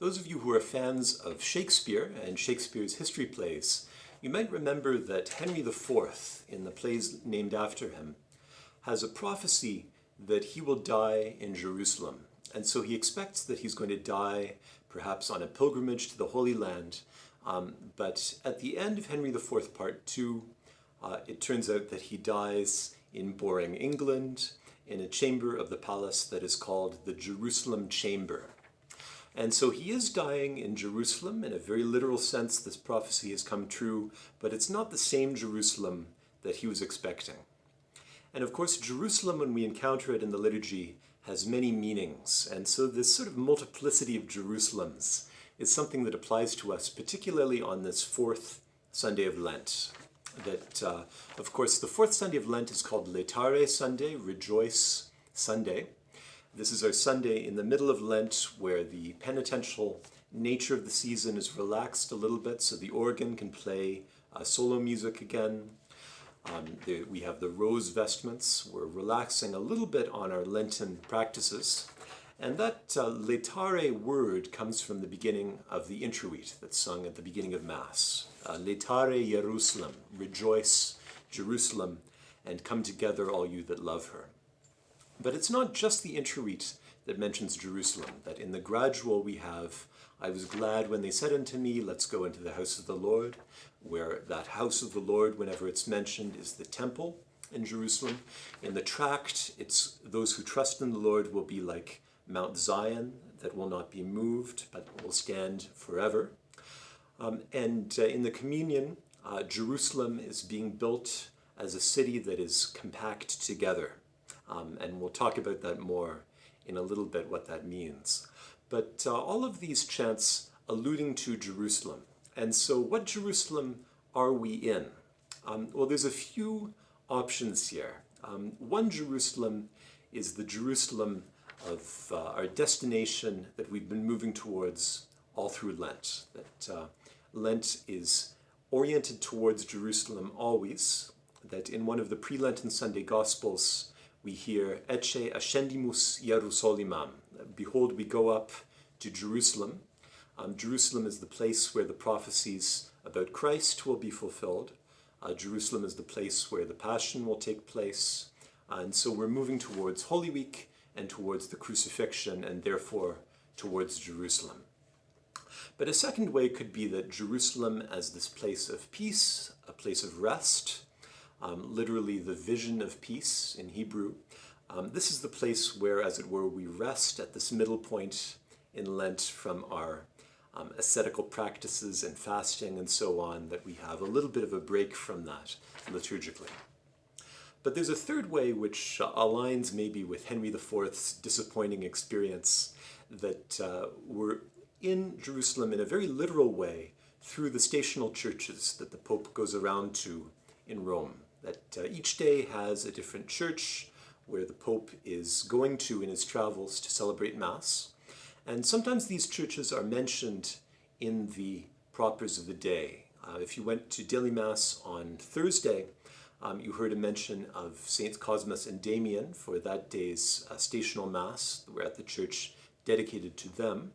Those of you who are fans of Shakespeare and Shakespeare's history plays, you might remember that Henry IV, in the plays named after him, has a prophecy that he will die in Jerusalem. And so he expects that he's going to die perhaps on a pilgrimage to the Holy Land. But at the end of Henry IV Part 2, it turns out that he dies in boring England, in a chamber of the palace that is called the Jerusalem Chamber. And so he is dying in Jerusalem. In a very literal sense, this prophecy has come true, but it's not the same Jerusalem that he was expecting. And of course, Jerusalem, when we encounter it in the liturgy, has many meanings. And so this sort of multiplicity of Jerusalems is something that applies to us, particularly on this Fourth Sunday of Lent. That, of course, the Fourth Sunday of Lent is called Letare Sunday, Rejoice Sunday. This is our Sunday in the middle of Lent where the penitential nature of the season is relaxed a little bit so the organ can play solo music again. We have the rose vestments. We're relaxing a little bit on our Lenten practices. And that Letare word comes from the beginning of the introit that's sung at the beginning of Mass. Letare Jerusalem, rejoice Jerusalem, and come together all you that love her. But it's not just the introit that mentions Jerusalem, that in the gradual we have, I was glad when they said unto me, let's go into the house of the Lord, where that house of the Lord, whenever it's mentioned, is the temple in Jerusalem. In the tract, it's those who trust in the Lord will be like Mount Zion, that will not be moved, but will stand forever. And in the communion, Jerusalem is being built as a city that is compact together. And we'll talk about that more in a little bit, what that means. But all of these chants alluding to Jerusalem. And so what Jerusalem are we in? Well, there's a few options here. One Jerusalem is the Jerusalem of our destination that we've been moving towards all through Lent. That Lent is oriented towards Jerusalem always. That in one of the pre-Lenten Sunday Gospels, we hear, Ecce ascendimus Jerusalemam. Behold, we go up to Jerusalem. Jerusalem is the place where the prophecies about Christ will be fulfilled. Jerusalem is the place where the Passion will take place. And so we're moving towards Holy Week and towards the crucifixion, and therefore towards Jerusalem. But a second way could be that Jerusalem as this place of peace, a place of rest, literally the vision of peace in Hebrew. This is the place where, as it were, we rest at this middle point in Lent from our ascetical practices and fasting and so on, that we have a little bit of a break from that liturgically. But there's a third way which aligns maybe with Henry IV's disappointing experience, that we're in Jerusalem in a very literal way through the stational churches that the Pope goes around to in Rome. That each day has a different church where the Pope is going to in his travels to celebrate Mass. And sometimes these churches are mentioned in the propers of the day. If you went to daily Mass on Thursday, you heard a mention of Saints Cosmas and Damian for that day's stational Mass. We're at the church dedicated to them.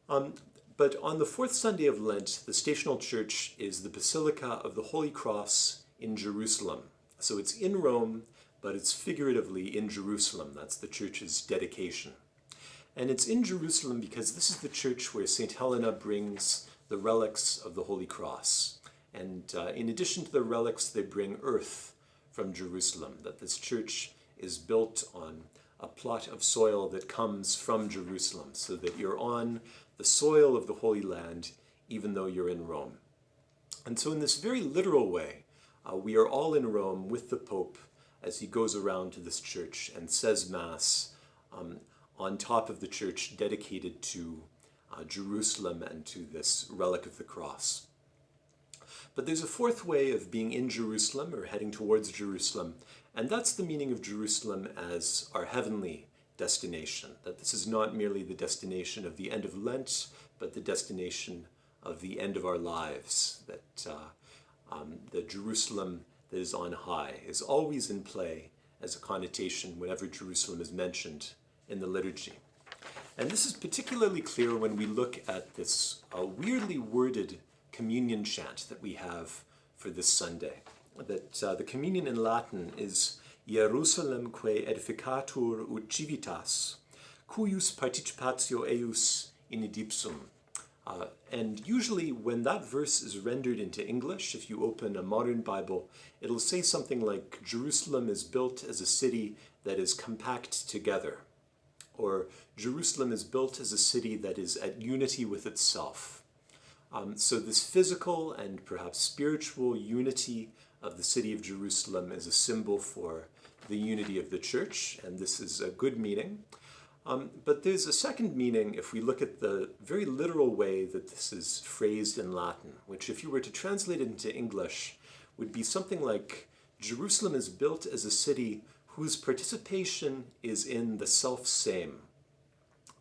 But on the Fourth Sunday of Lent, the stational church is the Basilica of the Holy Cross in Jerusalem. So it's in Rome, but it's figuratively in Jerusalem. That's the church's dedication. And it's in Jerusalem because this is the church where St. Helena brings the relics of the Holy Cross. And in addition to the relics, they bring earth from Jerusalem, that this church is built on a plot of soil that comes from Jerusalem, so that you're on the soil of the Holy Land, even though you're in Rome. And so in this very literal way, we are all in Rome with the Pope as he goes around to this church and says Mass on top of the church dedicated to Jerusalem and to this relic of the cross. But there's a fourth way of being in Jerusalem or heading towards Jerusalem, and that's the meaning of Jerusalem as our heavenly destination. That this is not merely the destination of the end of Lent, but the destination of the end of our lives. That the Jerusalem that is on high is always in play as a connotation whenever Jerusalem is mentioned in the liturgy. And this is particularly clear when we look at this weirdly worded communion chant that we have for this Sunday. That the communion in Latin is Jerusalemque edificatur ut civitas, cuius participatio eius in idipsum. And usually when that verse is rendered into English, if you open a modern Bible, it'll say something like, Jerusalem is built as a city that is compact together. Or Jerusalem is built as a city that is at unity with itself. So this physical and perhaps spiritual unity of the city of Jerusalem is a symbol for the unity of the church, and this is a good meaning. But there's a second meaning if we look at the very literal way that this is phrased in Latin, which if you were to translate it into English would be something like, Jerusalem is built as a city whose participation is in the self-same,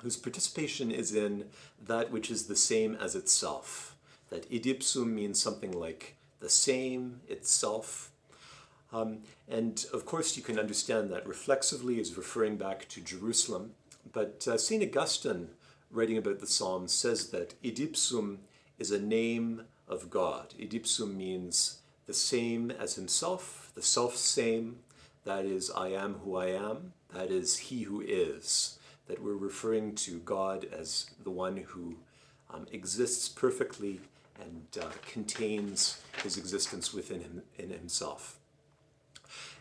whose participation is in that which is the same as itself. That idipsum means something like the same, itself. And of course you can understand that reflexively as referring back to Jerusalem. But St. Augustine, writing about the Psalms, says that idipsum is a name of God. Idipsum means the same as himself, the self-same. That is, I am who I am. That is, he who is. That we're referring to God as the one who exists perfectly and contains his existence within him, in himself.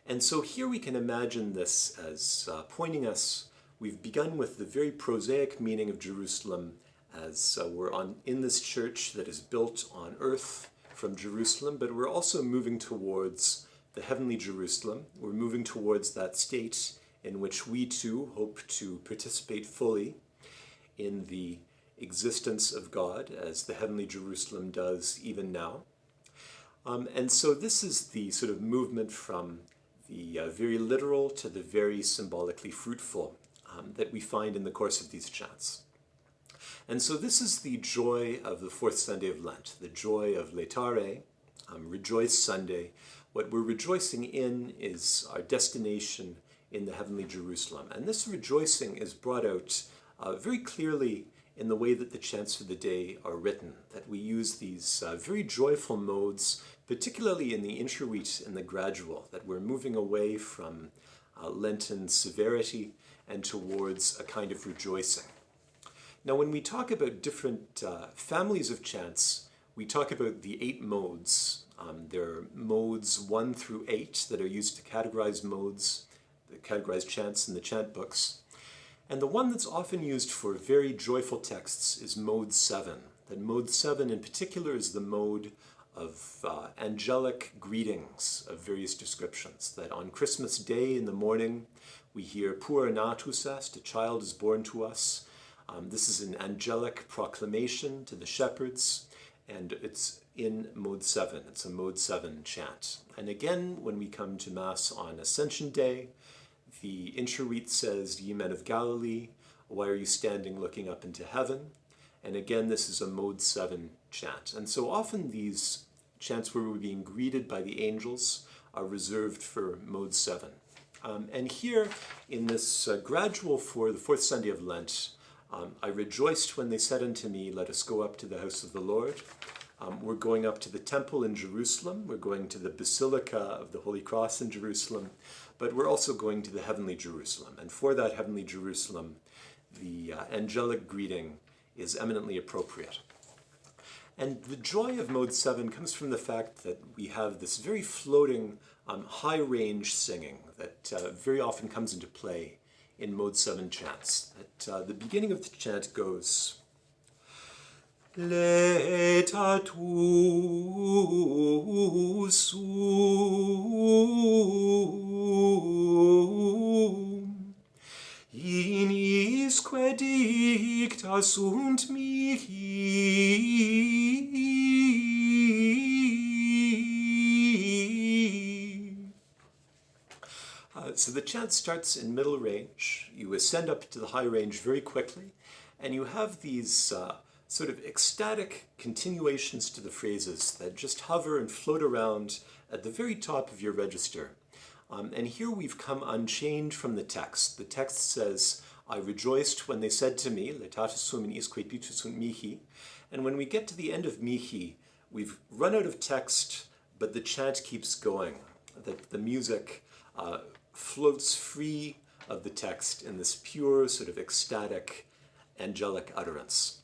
And so here we can imagine this as pointing us. We've begun with the very prosaic meaning of Jerusalem as we're in this church that is built on earth from Jerusalem, but we're also moving towards the heavenly Jerusalem. We're moving towards that state in which we too hope to participate fully in the existence of God as the heavenly Jerusalem does even now. And so this is the sort of movement from the very literal to the very symbolically fruitful that we find in the course of these chants. And so this is the joy of the Fourth Sunday of Lent, the joy of Letare, Rejoice Sunday. What we're rejoicing in is our destination in the heavenly Jerusalem. And this rejoicing is brought out very clearly in the way that the chants for the day are written, that we use these very joyful modes, particularly in the interreat and the gradual, that we're moving away from Lenten severity and towards a kind of rejoicing. Now, when we talk about different families of chants, we talk about the 8 modes. There are modes 1 through 8 that are used to categorize modes, categorize chants in the chant books. And the one that's often used for very joyful texts is mode 7. That mode 7 in particular is the mode of angelic greetings of various descriptions. That on Christmas Day in the morning, we hear Puer natus est, a child is born to us. This is an angelic proclamation to the shepherds, and it's in mode 7. It's a mode 7 chant. And again, when we come to Mass on Ascension Day, the interreat says, Ye men of Galilee, why are you standing looking up into heaven? And again, this is a mode 7 chant. And so often these chants where we're being greeted by the angels are reserved for mode 7. And here in this gradual for the Fourth Sunday of Lent, I rejoiced when they said unto me, let us go up to the house of the Lord. We're going up to the temple in Jerusalem. We're going to the Basilica of the Holy Cross in Jerusalem. But we're also going to the heavenly Jerusalem. And for that heavenly Jerusalem, the angelic greeting is eminently appropriate. And the joy of mode 7 comes from the fact that we have this very floating, high-range singing that very often comes into play in mode 7 chants. At the beginning of the chant goes, Leta tu sum, in isque dicta sunt mihi. So the chant starts in middle range. You ascend up to the high range very quickly, and you have these sort of ecstatic continuations to the phrases that just hover and float around at the very top of your register. And here we've come unchained from the text. The text says, I rejoiced when they said to me, Letare sum in isque pitu sunt mihi. And when we get to the end of mihi, we've run out of text, but the chant keeps going. The music floats free of the text in this pure, sort of ecstatic, angelic utterance.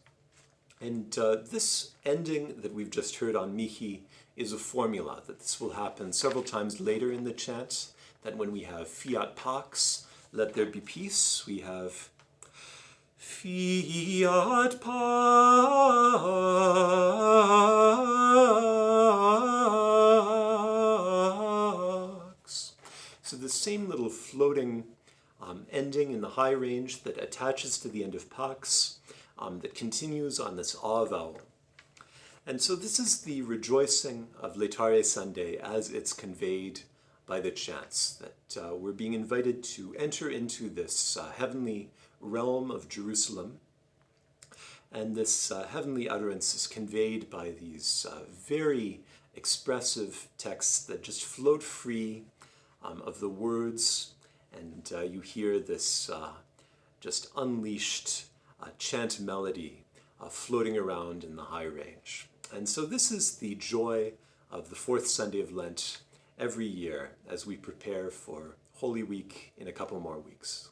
And this ending that we've just heard on mihi is a formula, that this will happen several times later in the chant, that when we have fiat pax, let there be peace, we have fiat pax. So the same little floating ending in the high range that attaches to the end of pax, that continues on this ah vowel. And so this is the rejoicing of Letare Sunday as it's conveyed by the chants, that we're being invited to enter into this heavenly realm of Jerusalem. And this heavenly utterance is conveyed by these very expressive texts that just float free of the words, and you hear this just unleashed chant melody floating around in the high range. And so this is the joy of the Fourth Sunday of Lent every year as we prepare for Holy Week in a couple more weeks.